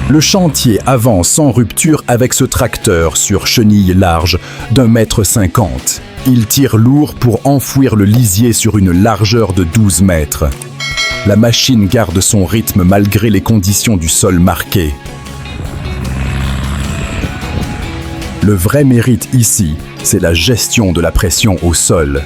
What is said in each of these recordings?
Le chantier avance sans rupture avec ce tracteur sur chenille large d'1,50 m. Il tire lourd pour enfouir le lisier sur une largeur de 12 mètres. La machine garde son rythme malgré les conditions du sol marquées. Le vrai mérite ici, c'est la gestion de la pression au sol.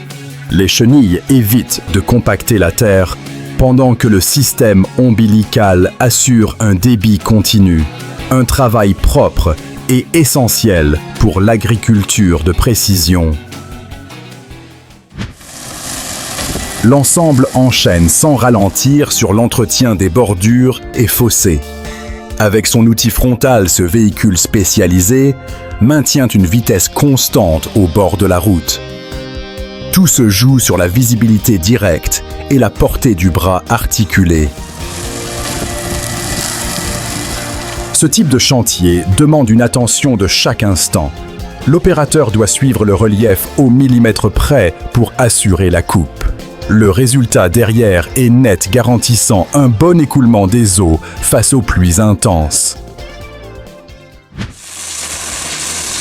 Les chenilles évitent de compacter la terre, pendant que le système ombilical assure un débit continu. Un travail propre et essentiel pour l'agriculture de précision. L'ensemble enchaîne sans ralentir sur l'entretien des bordures et fossés. Avec son outil frontal, ce véhicule spécialisé maintient une vitesse constante au bord de la route. Tout se joue sur la visibilité directe et la portée du bras articulé. Ce type de chantier demande une attention de chaque instant. L'opérateur doit suivre le relief au millimètre près pour assurer la coupe. Le résultat derrière est net, garantissant un bon écoulement des eaux face aux pluies intenses.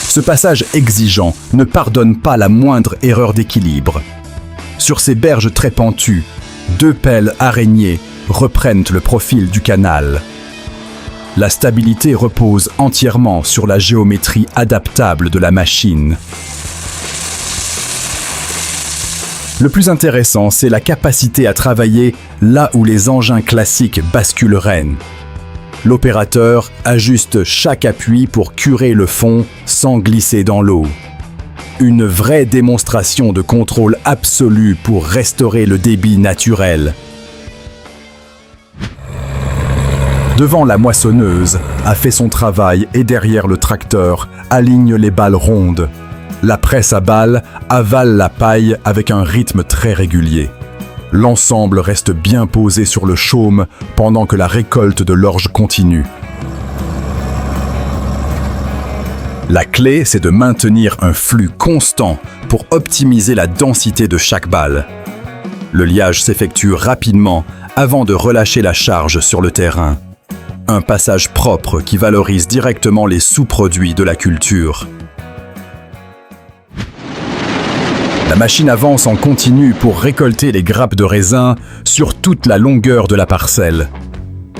Ce passage exigeant ne pardonne pas la moindre erreur d'équilibre. Sur ces berges très pentues, 2 pelles araignées reprennent le profil du canal. La stabilité repose entièrement sur la géométrie adaptable de la machine. Le plus intéressant, c'est la capacité à travailler là où les engins classiques basculeraient. L'opérateur ajuste chaque appui pour curer le fond sans glisser dans l'eau. Une vraie démonstration de contrôle absolu pour restaurer le débit naturel. Devant, la moissonneuse a fait son travail et derrière, le tracteur aligne les balles rondes. La presse à balles avale la paille avec un rythme très régulier. L'ensemble reste bien posé sur le chaume pendant que la récolte de l'orge continue. La clé, c'est de maintenir un flux constant pour optimiser la densité de chaque balle. Le liage s'effectue rapidement avant de relâcher la charge sur le terrain. Un passage propre qui valorise directement les sous-produits de la culture. La machine avance en continu pour récolter les grappes de raisin sur toute la longueur de la parcelle.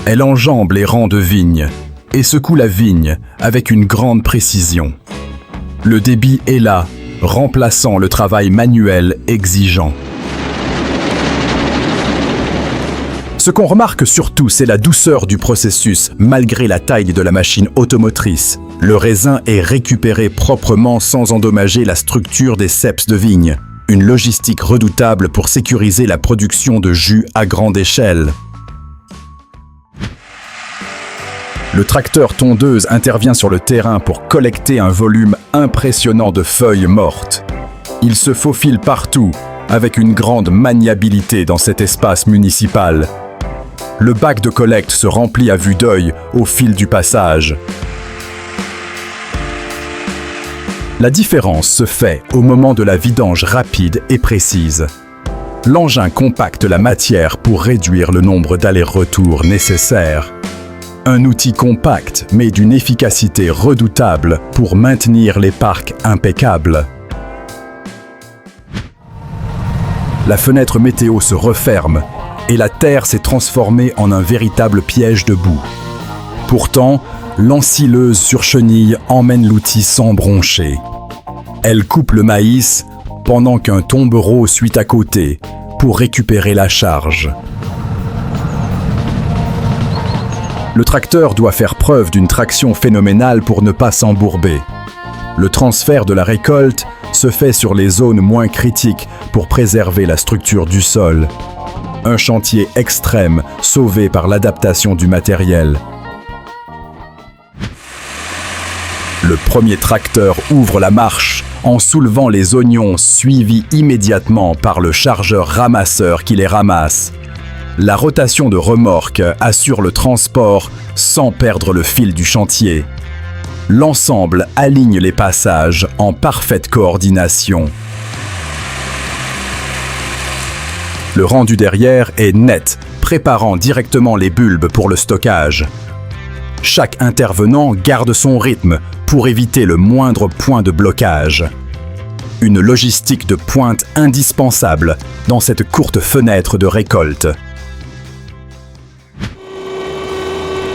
Elle enjambe les rangs de vignes et secoue la vigne avec une grande précision. Le débit est là, remplaçant le travail manuel exigeant. Ce qu'on remarque surtout, c'est la douceur du processus, malgré la taille de la machine automotrice. Le raisin est récupéré proprement sans endommager la structure des ceps de vigne. Une logistique redoutable pour sécuriser la production de jus à grande échelle. Le tracteur tondeuse intervient sur le terrain pour collecter un volume impressionnant de feuilles mortes. Il se faufile partout, avec une grande maniabilité dans cet espace municipal. Le bac de collecte se remplit à vue d'œil au fil du passage. La différence se fait au moment de la vidange rapide et précise. L'engin compacte la matière pour réduire le nombre d'allers-retours nécessaires. Un outil compact mais d'une efficacité redoutable pour maintenir les parcs impeccables. La fenêtre météo se referme et la terre s'est transformée en un véritable piège de boue. Pourtant, l'ensileuse sur chenille emmène l'outil sans broncher. Elle coupe le maïs pendant qu'un tombereau suit à côté pour récupérer la charge. Le tracteur doit faire preuve d'une traction phénoménale pour ne pas s'embourber. Le transfert de la récolte se fait sur les zones moins critiques pour préserver la structure du sol. Un chantier extrême sauvé par l'adaptation du matériel. Le premier tracteur ouvre la marche en soulevant les oignons suivis immédiatement par le chargeur ramasseur qui les ramasse. La rotation de remorque assure le transport sans perdre le fil du chantier. L'ensemble aligne les passages en parfaite coordination. Le rendu derrière est net, préparant directement les bulbes pour le stockage. Chaque intervenant garde son rythme pour éviter le moindre point de blocage. Une logistique de pointe indispensable dans cette courte fenêtre de récolte.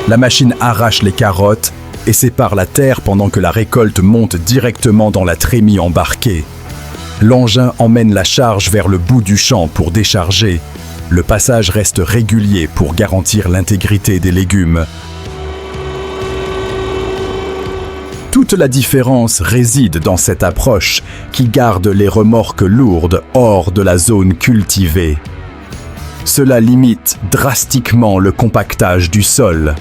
La machine arrache les carottes et sépare la terre pendant que la récolte monte directement dans la trémie embarquée. L'engin emmène la charge vers le bout du champ pour décharger. Le passage reste régulier pour garantir l'intégrité des légumes. Toute la différence réside dans cette approche qui garde les remorques lourdes hors de la zone cultivée. Cela limite drastiquement le compactage du sol.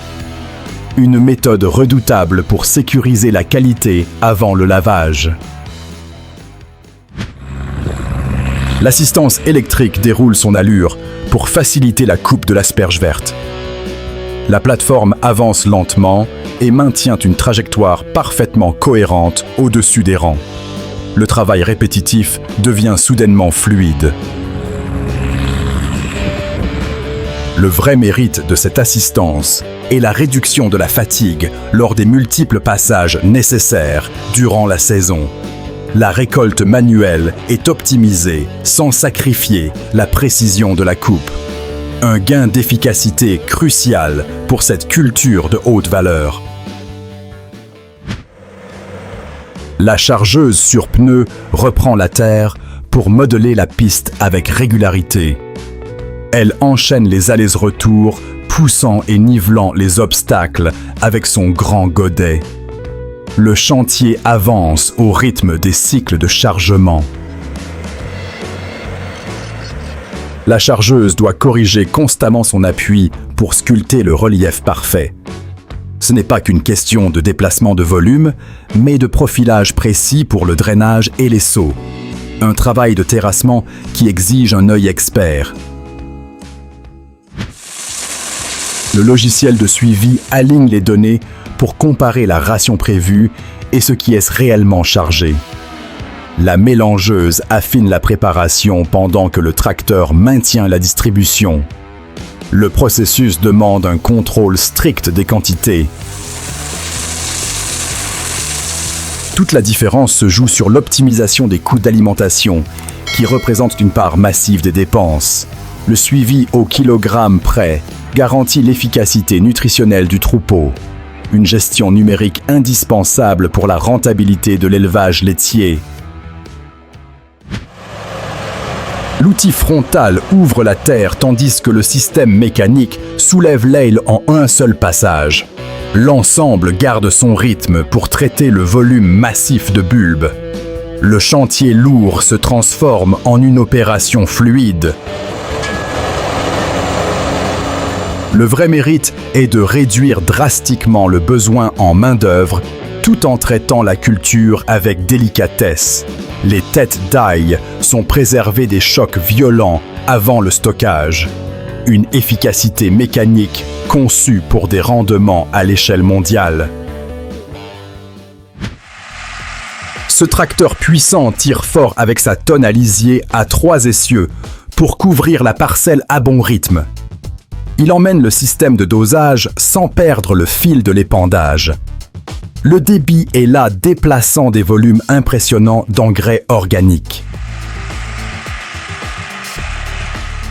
Une méthode redoutable pour sécuriser la qualité avant le lavage. L'assistance électrique déroule son allure pour faciliter la coupe de l'asperge verte. La plateforme avance lentement et maintient une trajectoire parfaitement cohérente au-dessus des rangs. Le travail répétitif devient soudainement fluide. Le vrai mérite de cette assistance est la réduction de la fatigue lors des multiples passages nécessaires durant la saison. La récolte manuelle est optimisée sans sacrifier la précision de la coupe. Un gain d'efficacité crucial pour cette culture de haute valeur. La chargeuse sur pneu reprend la terre pour modeler la piste avec régularité. Elle enchaîne les allers-retours, poussant et nivelant les obstacles avec son grand godet. Le chantier avance au rythme des cycles de chargement. La chargeuse doit corriger constamment son appui pour sculpter le relief parfait. Ce n'est pas qu'une question de déplacement de volume, mais de profilage précis pour le drainage et les sauts. Un travail de terrassement qui exige un œil expert. Le logiciel de suivi aligne les données pour comparer la ration prévue et ce qui est réellement chargé. La mélangeuse affine la préparation pendant que le tracteur maintient la distribution. Le processus demande un contrôle strict des quantités. Toute la différence se joue sur l'optimisation des coûts d'alimentation, qui représentent une part massive des dépenses. Le suivi au kilogramme près garantit l'efficacité nutritionnelle du troupeau. Une gestion numérique indispensable pour la rentabilité de l'élevage laitier. L'outil frontal ouvre la terre tandis que le système mécanique soulève l'aile en un seul passage. L'ensemble garde son rythme pour traiter le volume massif de bulbes. Le chantier lourd se transforme en une opération fluide. Le vrai mérite est de réduire drastiquement le besoin en main-d'œuvre tout en traitant la culture avec délicatesse. Les têtes d'ail sont préservées des chocs violents avant le stockage. Une efficacité mécanique conçue pour des rendements à l'échelle mondiale. Ce tracteur puissant tire fort avec sa tonne à lisier à 3 essieux pour couvrir la parcelle à bon rythme. Il emmène le système de dosage sans perdre le fil de l'épandage. Le débit est là déplaçant des volumes impressionnants d'engrais organiques.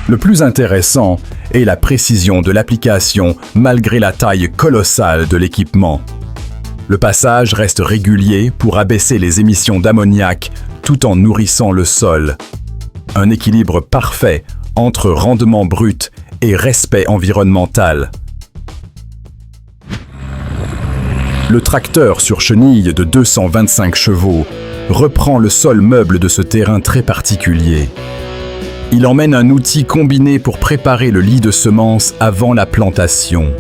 Le plus intéressant est la précision de l'application malgré la taille colossale de l'équipement. Le passage reste régulier pour abaisser les émissions d'ammoniac tout en nourrissant le sol. Un équilibre parfait entre rendement brut et respect environnemental. Le tracteur sur chenille de 225 chevaux reprend le sol meuble de ce terrain très particulier. Il emmène un outil combiné pour préparer le lit de semences avant la plantation.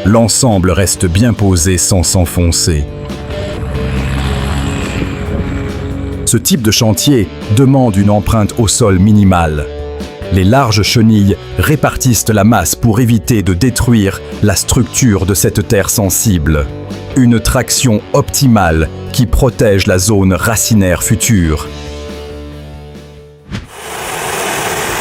L'ensemble reste bien posé sans s'enfoncer. Ce type de chantier demande une empreinte au sol minimale. Les larges chenilles répartissent la masse pour éviter de détruire la structure de cette terre sensible. Une traction optimale qui protège la zone racinaire future.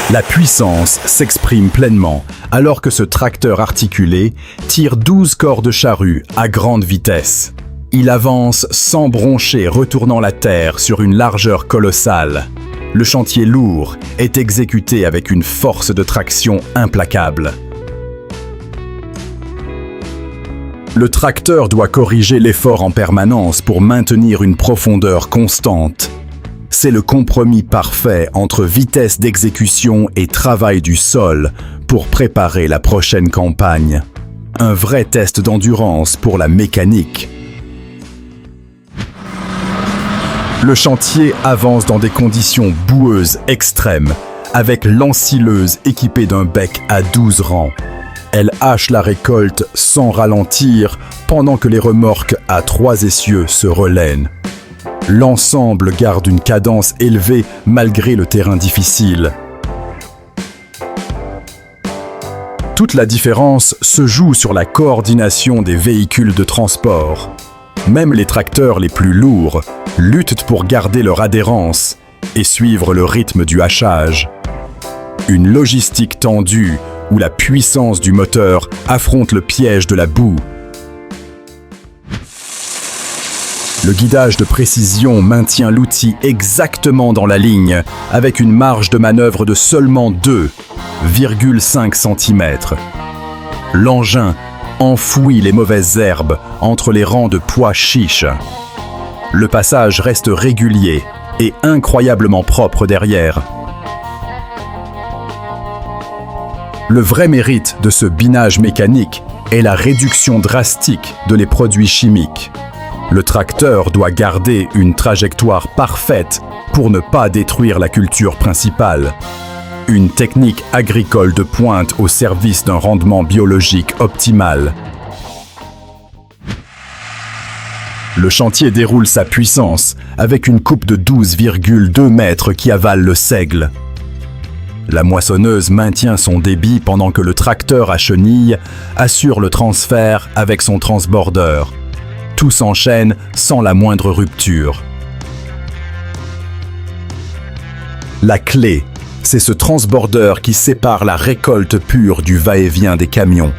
La puissance s'exprime pleinement alors que ce tracteur articulé tire 12 corps de charrue à grande vitesse. Il avance sans broncher, retournant la terre sur une largeur colossale. Le chantier lourd est exécuté avec une force de traction implacable. Le tracteur doit corriger l'effort en permanence pour maintenir une profondeur constante. C'est le compromis parfait entre vitesse d'exécution et travail du sol pour préparer la prochaine campagne. Un vrai test d'endurance pour la mécanique. Le chantier avance dans des conditions boueuses extrêmes, avec l'ensileuse équipée d'un bec à 12 rangs. Elle hache la récolte sans ralentir pendant que les remorques à 3 essieux se relaient. L'ensemble garde une cadence élevée malgré le terrain difficile. Toute la différence se joue sur la coordination des véhicules de transport. Même les tracteurs les plus lourds luttent pour garder leur adhérence et suivre le rythme du hachage. Une logistique tendue où la puissance du moteur affronte le piège de la boue. Le guidage de précision maintient l'outil exactement dans la ligne, avec une marge de manœuvre de seulement 2,5 cm. L'engin enfouit les mauvaises herbes entre les rangs de pois chiches. Le passage reste régulier et incroyablement propre derrière. Le vrai mérite de ce binage mécanique est la réduction drastique de les produits chimiques. Le tracteur doit garder une trajectoire parfaite pour ne pas détruire la culture principale. Une technique agricole de pointe au service d'un rendement biologique optimal. Le chantier déroule sa puissance avec une coupe de 12,2 mètres qui avale le seigle. La moissonneuse maintient son débit pendant que le tracteur à chenilles assure le transfert avec son transborder. Tout s'enchaîne sans la moindre rupture. La clé, c'est ce transborder qui sépare la récolte pure du va-et-vient des camions.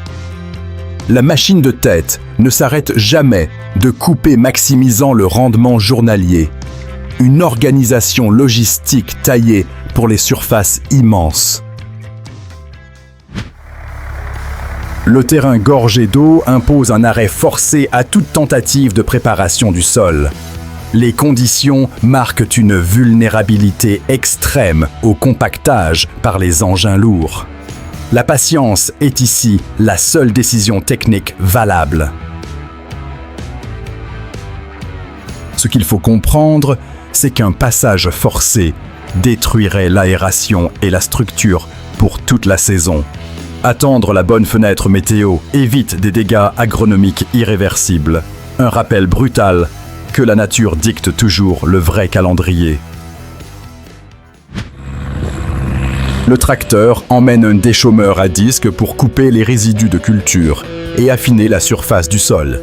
La machine de tête ne s'arrête jamais de couper maximisant le rendement journalier. Une organisation logistique taillée pour les surfaces immenses. Le terrain gorgé d'eau impose un arrêt forcé à toute tentative de préparation du sol. Les conditions marquent une vulnérabilité extrême au compactage par les engins lourds. La patience est ici la seule décision technique valable. Ce qu'il faut comprendre, c'est qu'un passage forcé détruirait l'aération et la structure pour toute la saison. Attendre la bonne fenêtre météo évite des dégâts agronomiques irréversibles. Un rappel brutal que la nature dicte toujours le vrai calendrier. Le tracteur emmène un déchaumeur à disque pour couper les résidus de culture et affiner la surface du sol.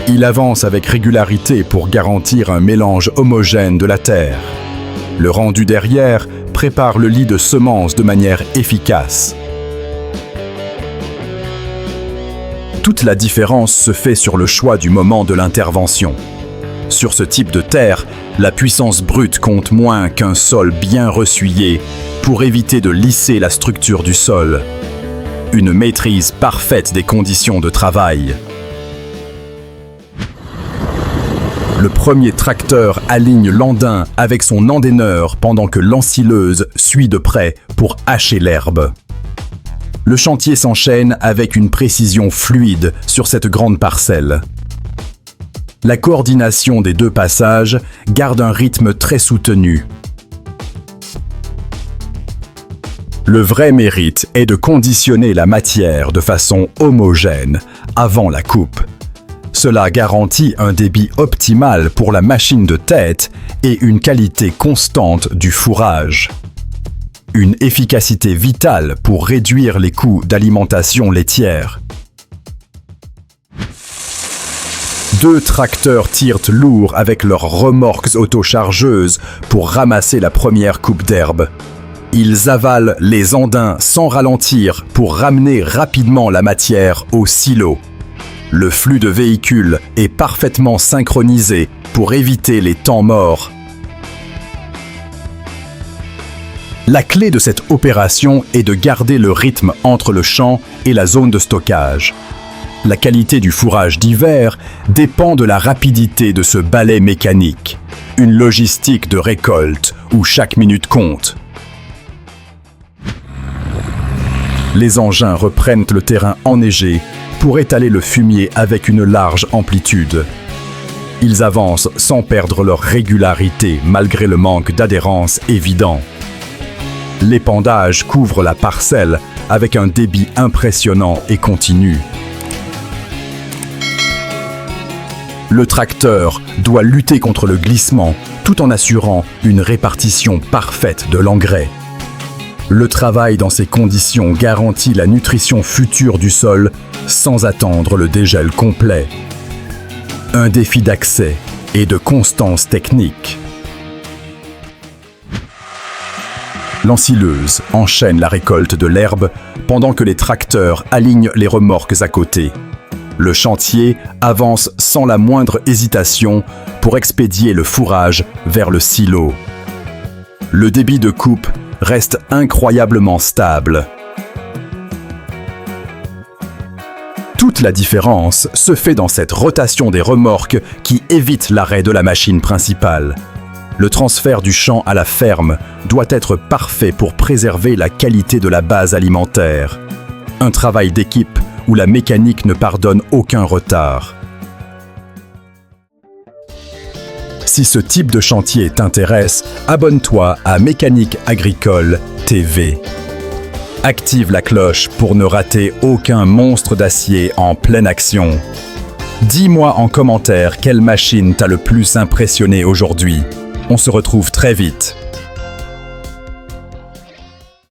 Il avance avec régularité pour garantir un mélange homogène de la terre. Le rendu derrière prépare le lit de semences de manière efficace. Toute la différence se fait sur le choix du moment de l'intervention. Sur ce type de terre, la puissance brute compte moins qu'un sol bien ressuyé pour éviter de lisser la structure du sol. Une maîtrise parfaite des conditions de travail. Le premier tracteur aligne l'andin avec son endaineur pendant que l'ensileuse suit de près pour hacher l'herbe. Le chantier s'enchaîne avec une précision fluide sur cette grande parcelle. La coordination des deux passages garde un rythme très soutenu. Le vrai mérite est de conditionner la matière de façon homogène avant la coupe. Cela garantit un débit optimal pour la machine de tête et une qualité constante du fourrage. Une efficacité vitale pour réduire les coûts d'alimentation laitière. 2 tracteurs tirent lourd avec leurs remorques autochargeuses pour ramasser la première coupe d'herbe. Ils avalent les andins sans ralentir pour ramener rapidement la matière au silo. Le flux de véhicules est parfaitement synchronisé pour éviter les temps morts. La clé de cette opération est de garder le rythme entre le champ et la zone de stockage. La qualité du fourrage d'hiver dépend de la rapidité de ce balai mécanique, une logistique de récolte où chaque minute compte. Les engins reprennent le terrain enneigé pour étaler le fumier avec une large amplitude. Ils avancent sans perdre leur régularité malgré le manque d'adhérence évident. L'épandage couvre la parcelle avec un débit impressionnant et continu. Le tracteur doit lutter contre le glissement tout en assurant une répartition parfaite de l'engrais. Le travail dans ces conditions garantit la nutrition future du sol sans attendre le dégel complet. Un défi d'accès et de constance technique. L'ensileuse enchaîne la récolte de l'herbe pendant que les tracteurs alignent les remorques à côté. Le chantier avance sans la moindre hésitation pour expédier le fourrage vers le silo. Le débit de coupe reste incroyablement stable. Toute la différence se fait dans cette rotation des remorques qui évite l'arrêt de la machine principale. Le transfert du champ à la ferme doit être parfait pour préserver la qualité de la base alimentaire. Un travail d'équipe où la mécanique ne pardonne aucun retard. Si ce type de chantier t'intéresse, abonne-toi à Mécanique Agricole TV. Active la cloche pour ne rater aucun monstre d'acier en pleine action. Dis-moi en commentaire quelle machine t'a le plus impressionné aujourd'hui. On se retrouve très vite.